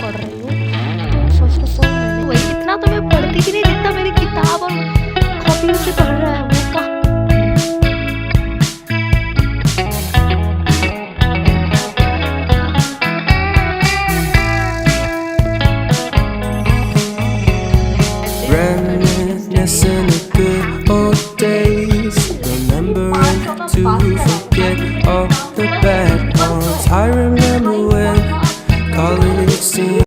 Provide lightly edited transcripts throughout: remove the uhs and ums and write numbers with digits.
पढ़ रही हूँ। तो फर्स्ट ऑफ ऑल मैंने वही इतना तो मैं पढ़ती भी नहीं जितना मेरी किताब और कॉपी से पढ़ रहा है वो का। Reminiscing the good old days, remembering to forget all the bad ones. I remember when college seemed.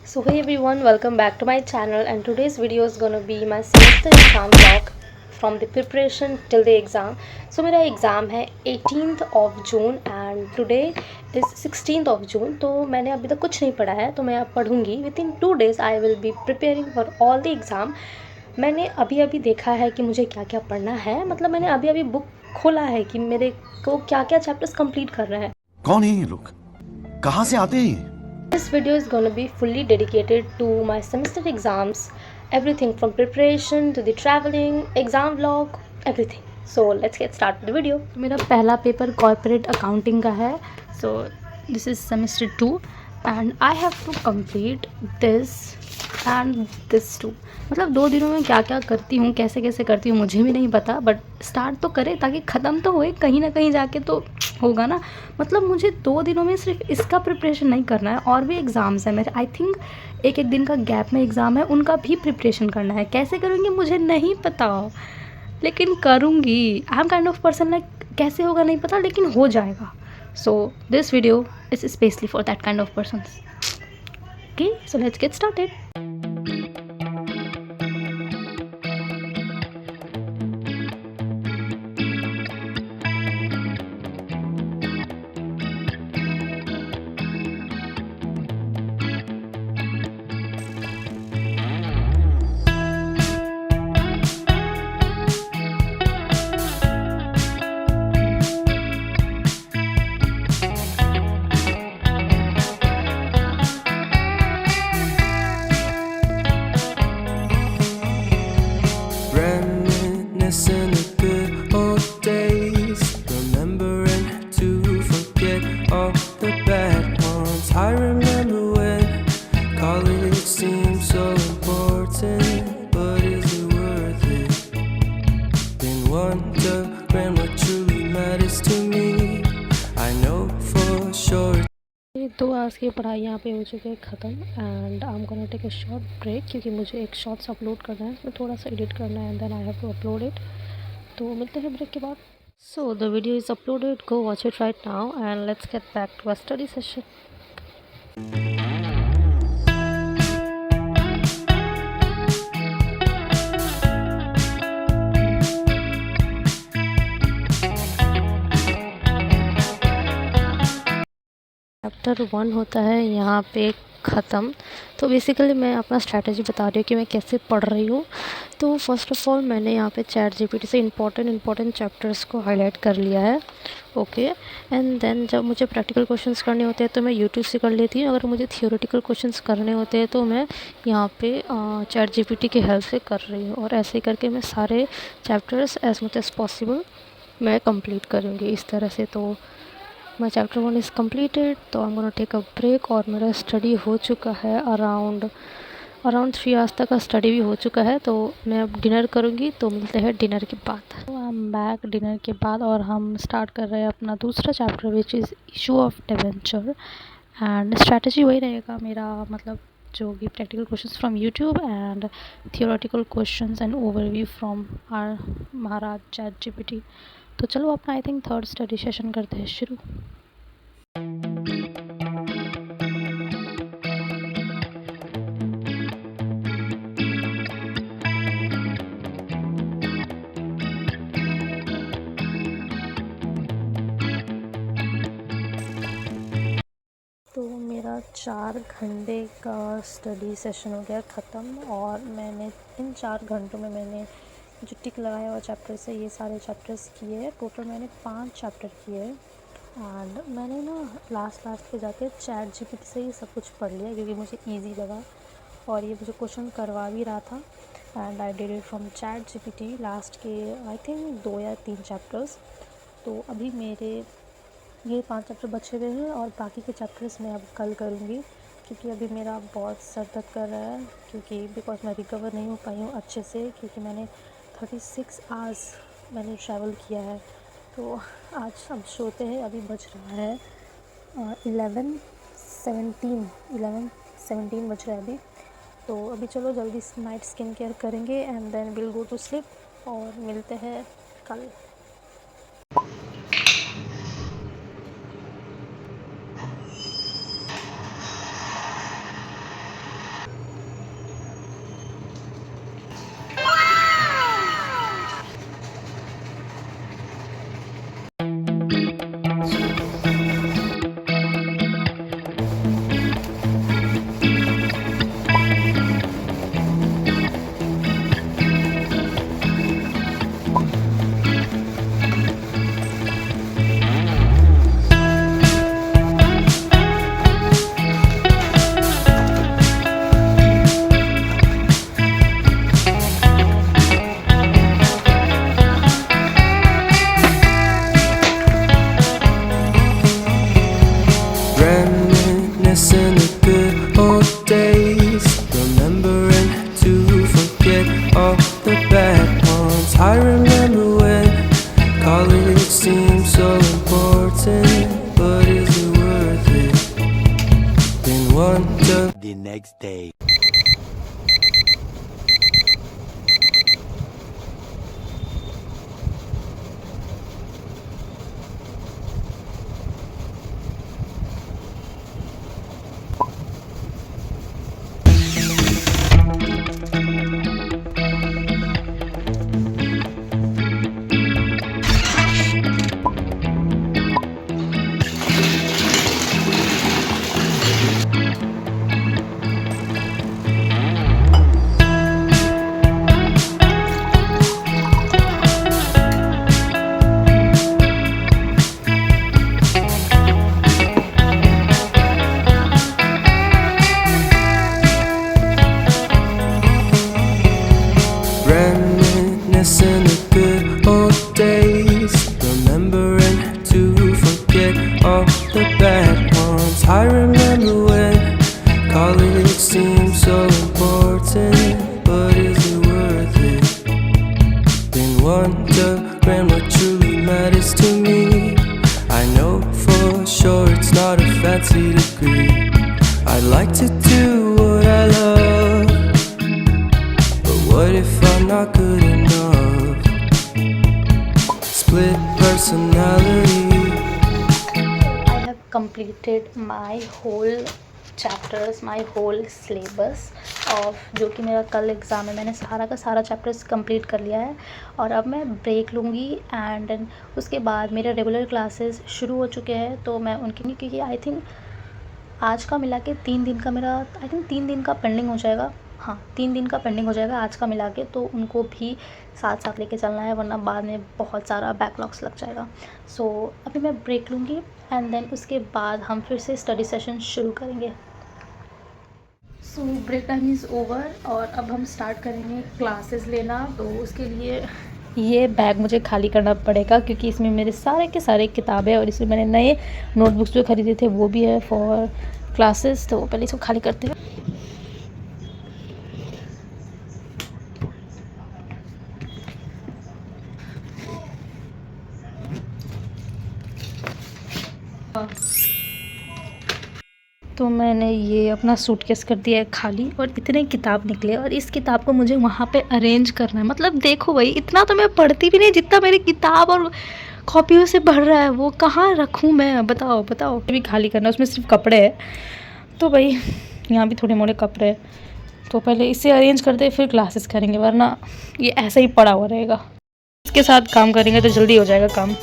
So hey everyone, welcome back to my channel, and today's video is gonna be my semester exam vlog from the preparation till the exam. So मेरा exam है 18th of June and today is 16th of June. तो मैंने अभी तक कुछ नहीं पढ़ा है, तो मैं अब पढ़ूंगी. Within 2 days I will be preparing for all the exam. मैंने अभी अभी देखा है कि मुझे क्या क्या पढ़ना है, मतलब मैंने अभी अभी बुक खोला है कि मेरे को क्या क्या चैप्टर्स कंप्लीट करना है. कौन है ये लोग, कहाँ से आते हैं? This video is going to be fully dedicated to my semester exams, everything from preparation to the traveling, exam vlog, everything. So let's get started with the video. मेरा पहला पेपर कॉर्पोरेट अकाउंटिंग का है. So this is semester 2 and I have to complete this and this too. मतलब 2 दिनों में क्या क्या करती हूँ, कैसे कैसे करती हूँ मुझे भी नहीं पता, बट स्टार्ट तो करें ताकि ख़त्म तो होए, कहीं ना कहीं जाके तो होगा ना. मतलब मुझे 2 दिनों में सिर्फ इसका प्रिपरेशन नहीं करना है, और भी एग्ज़ाम्स हैं मेरे. आई थिंक एक एक दिन का गैप में एग्ज़ाम है, उनका भी प्रिपरेशन करना है. कैसे करूँगी मुझे नहीं पता, लेकिन करूँगी. I am kind of person like कैसे होगा नहीं पता, लेकिन हो जाएगा. So this video is specially for that kind of person. Okay, so let's get started. Reminiscing the good old days, remembering to forget all the bad ones. I remember when college seemed so important, but is it worth it? Been wondering what truly matters to me. I know for sure. 2 hours की पढ़ाई यहाँ पे हो चुकी है ख़त्म, and I am gonna take a short break क्योंकि मुझे एक शॉर्ट्स अपलोड करना है, उसमें थोड़ा सा एडिट करना है, and then I have to upload it. तो मिलते हैं ब्रेक के बाद. So the video is uploaded, go watch it right now and let's get back to a study session. Chapter 1 होता है यहाँ पे ख़त्म. तो बेसिकली मैं अपना स्ट्रैटेजी बता रही हूँ कि मैं कैसे पढ़ रही हूँ. तो फर्स्ट ऑफ़ ऑल मैंने यहाँ पे चैट जीपीटी से इंपॉर्टेंट चैप्टर्स को हाईलाइट कर लिया है. ओके, एंड देन जब मुझे प्रैक्टिकल क्वेश्चंस करने होते हैं तो मैं यूट्यूब से कर लेती हूँ. अगर मुझे थियोरेटिकल क्वेश्चंस करने होते हैं तो मैं यहाँ पे चैट जीपीटी की हेल्प से कर रही हूँ. और ऐसे करके मैं सारे chapters as much as possible मैं कंप्लीट करूँगी इस तरह से. तो माई चैप्टर 1 इज़ कम्प्लीटेड, तो I am gonna take a break. और मेरा स्टडी हो चुका है अराउंड 3 आवर्स तक का स्टडी भी हो चुका है. तो मैं अब डिनर करूँगी, तो मिलते हैं डिनर के बाद. तो आई एम बैक डिनर के बाद, और हम स्टार्ट कर रहे हैं अपना दूसरा chapter which is issue of debenture. And strategy वही रहेगा मेरा, मतलब जो भी practical questions from YouTube and theoretical questions and overview from our Maharaj chat GPT. तो चलो अपना I think third study session करते हैं शुरू. तो मेरा 4 घंटे का स्टडी सेशन हो गया ख़त्म, और मैंने इन 4 घंटों में मैंने जो टिक लगाया हुआ चैप्टर से ये सारे चैप्टर्स किए हैं. टोटल मैंने 5 चैप्टर किए हैं. एंड मैंने ना लास्ट पे जाके चैट जीपीटी से ही सब कुछ पढ़ लिया क्योंकि मुझे इजी लगा, और ये मुझे क्वेश्चन करवा भी रहा था. And I did it from chat GPT last के आई थिंक 2 या 3 चैप्टर्स. तो अभी मेरे ये 5 चैप्टर बचे हुए हैं, और बाकी के चैप्टर्स मैं अब कल करूँगी. क्योंकि अभी मेरा बहुत सर दर्द कर रहा है, क्योंकि बिकॉज मैं रिकवर नहीं हो पाई हूँ अच्छे से, क्योंकि मैंने 36 आवर्स मैंने ट्रैवल किया है। तो आज हम सोते हैं, अभी बज रहा है 11:17 बज रहा है अभी। तो अभी चलो जल्दी नाइट स्किन केयर करेंगे and then will go to sleep और मिलते हैं कल। Reminiscing the good old days, remembering to forget all the bad ones. I remember when college seemed so important, but is it worth it? Then wonder The next day. Reminiscing the good old days, remembering to forget all the bad ones. I remember when college seemed so important, but is it worth it? Been wondering what truly matters to me. I know for sure it's not a fancy degree. I'd like to do what I love, but what if I'm not good enough? Split personality. I have completed my whole chapters, my whole syllabus of जो कि मेरा कल exam है। मैंने सारा का सारा chapters complete कर लिया है और अब मैं ब्रेक लूँगी एंड देन उसके बाद मेरे रेगुलर क्लासेस शुरू हो चुके हैं। तो मैं उनकी, क्योंकि आई थिंक आज का मिला के 3 दिन का मेरा, आई थिंक 3 दिन का पेंडिंग हो जाएगा। हाँ, 3 दिन का पेंडिंग हो जाएगा आज का मिला के, तो उनको भी साथ साथ लेके चलना है, वरना बाद में बहुत सारा बैकलॉग्स लग जाएगा। सो अभी मैं ब्रेक लूँगी एंड देन उसके बाद हम फिर से स्टडी सेशन शुरू करेंगे। So break time is over और अब हम स्टार्ट करेंगे क्लासेस लेना। तो उसके लिए ये बैग मुझे खाली करना पड़ेगा, क्योंकि इसमें मेरे सारे के सारे किताबें और इसमें मैंने नए नोटबुक्स जो खरीदे थे वो भी है फॉर क्लासेस। तो पहले इसको खाली करते हैं। तो मैंने ये अपना सूटकेस कर दिया है खाली और इतने किताब निकले और इस किताब को मुझे वहाँ पे अरेंज करना है। मतलब देखो भाई, इतना तो मैं पढ़ती भी नहीं जितना मेरी किताब और कॉपियों से भर रहा है। वो कहाँ रखूँ मैं, बताओ बताओ। ये भी खाली करना, उसमें सिर्फ कपड़े हैं। तो भाई यहाँ भी थोड़े मोड़े कपड़े हैं, तो पहले इसे अरेंज करते फिर क्लासेस करेंगे, वरना ये ऐसा ही पड़ा हुआ रहेगा। इसके साथ काम करेंगे तो जल्दी हो जाएगा काम।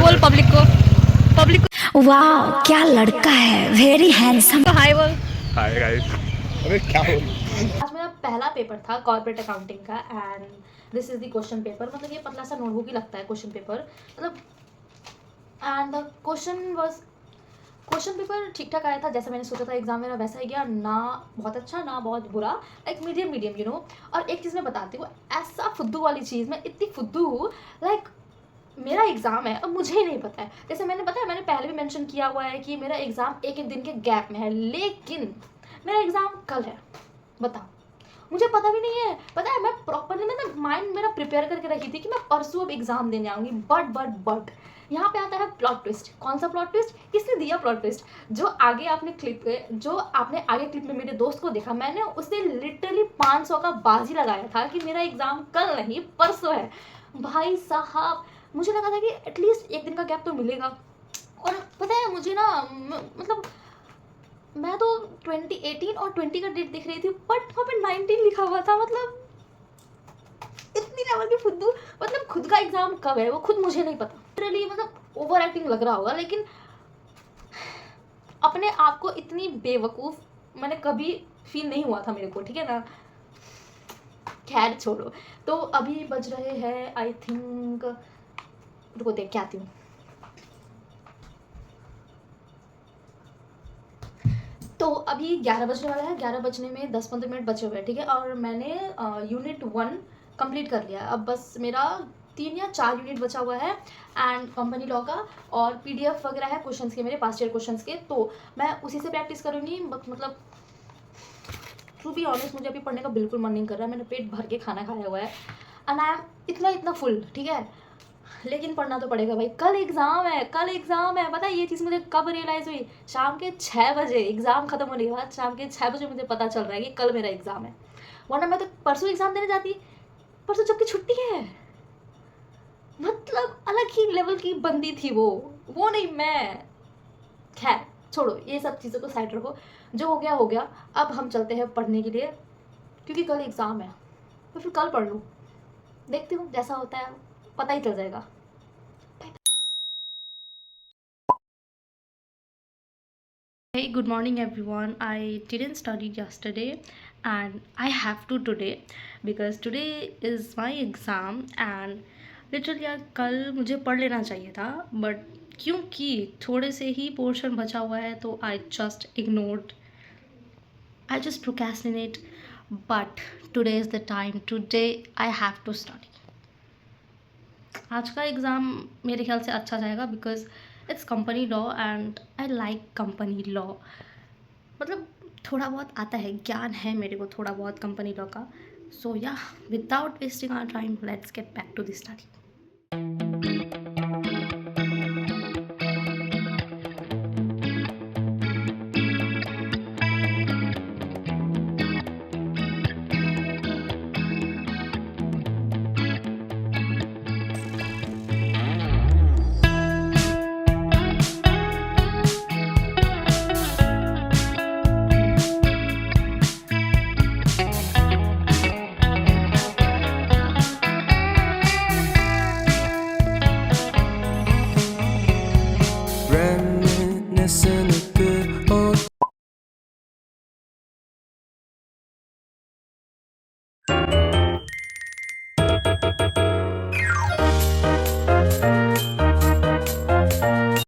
बोल पब्लिक को वाह क्या लड़का है, वेरी हैंडसम। हाय बोल। Hi guys. अरे क्या हो आज मेरा पहला पेपर था कॉर्पोरेट अकाउंटिंग का and this is the question paper. मतलब ये पतला सा नोटबुक ही लगता है क्वेश्चन पेपर, मतलब एंड द क्वेश्चन पेपर ठीक ठाक आया था, जैसे मैंने सोचा था एग्जाम मेरा वैसा ही गया, ना बहुत अच्छा ना बहुत बुरा, like medium medium you know. और एक चीज़ मैं बताती हूँ, ऐसा फुद्दू वाली चीज़, मैं इतनी फुद्दू हूँ, लाइक मेरा एग्ज़ाम है अब मुझे ही नहीं पता है। जैसे मैंने मैंने पहले भी मेंशन किया हुआ है कि मेरा एग्ज़ाम एक एक दिन के गैप में है, लेकिन मेरा एग्ज़ाम कल है। बताओ, मुझे पता भी नहीं है। पता है, मैं प्रॉपरली ना माइंड मेरा प्रिपेयर करके रखी थी कि मैं परसों अब एग्ज़ाम देने आऊँगी, बट यहाँ पे आता है प्लॉट ट्विस्ट। कौन सा प्लॉट ट्विस्ट? किसने दिया प्लॉट ट्विस्ट? जो आपने आगे क्लिप में मेरे दोस्त को देखा, मैंने उसने लिटरली 500 का बाजी लगाया था कि मेरा एग्ज़ाम कल नहीं परसों है। भाई साहब, मुझे लगा था कि एटलीस्ट एक दिन का गैप तो मिलेगा। और पता है मुझे ना, मतलब मैं तो 2018 और 20 का डेट दिख रही थी, बट वहाँ पे 19 लिखा हुआ था। मतलब इतनी लेवल की फुद्दू, मतलब खुद का एग्ज़ाम कब है वो खुद मुझे नहीं पता। लिटरली मतलब ओवर एक्टिंग लग रहा होगा, लेकिन अपने आप को इतनी बेवकूफ़ मैंने कभी फील नहीं हुआ था मेरे को, ठीक है ना। खैर छोड़ो। तो अभी बज रहे हैं आई थिंक, रुको देख के आती हूँ। तो अभी 11 बजने वाला है, 11 बजने में 10-15 मिनट बचे हुए हैं, ठीक है। और मैंने यूनिट 1 कंप्लीट कर लिया है। अब बस मेरा 3 या 4 यूनिट बचा हुआ है एंड कंपनी लॉ का, और PDF वगैरह है क्वेश्चंस के, मेरे पास्ट ईयर क्वेश्चंस के, तो मैं उसी से प्रैक्टिस करूँगी। मतलब टू बी ऑनेस्ट मुझे अभी पढ़ने का बिल्कुल मन नहीं कर रहा है। मैंने पेट भर के खाना खाया हुआ है एंड आई एम इतना फुल, ठीक है, लेकिन पढ़ना तो पड़ेगा भाई। कल एग्ज़ाम है, पता है ये चीज़ मुझे कब रियलाइज़ हुई? शाम के 6 बजे एग्ज़ाम ख़त्म होने के बाद, शाम के 6 बजे मुझे पता चल रहा है कि कल मेरा एग्ज़ाम है। वरना मैं तो परसों एग्ज़ाम देने जाती, परसों जबकि छुट्टी है। मतलब अलग ही लेवल की बंदी थी वो नहीं मैं। खैर छोड़ो, ये सब चीज़ों को साइड रखो, जो हो गया। अब हम चलते हैं पढ़ने के लिए, क्योंकि कल एग्ज़ाम है, तो फिर कल पढ़ लूँ। देखती हूँ जैसा होता है, पता ही चल जाएगा। Hey, good morning everyone. I didn't study yesterday and I have to today because today is my exam and literally यार कल मुझे पढ़ लेना चाहिए था, but क्योंकि थोड़े से ही पोर्शन बचा हुआ है तो I just ignored, I just procrastinate, but today is the time, today I have to study. आज का एग्ज़ाम मेरे ख्याल से अच्छा जाएगा because it's company law and I like company law. मतलब थोड़ा बहुत आता है, ज्ञान है मेरे को थोड़ा बहुत कंपनी लॉ का। सो या without wasting our time let's get back to the study.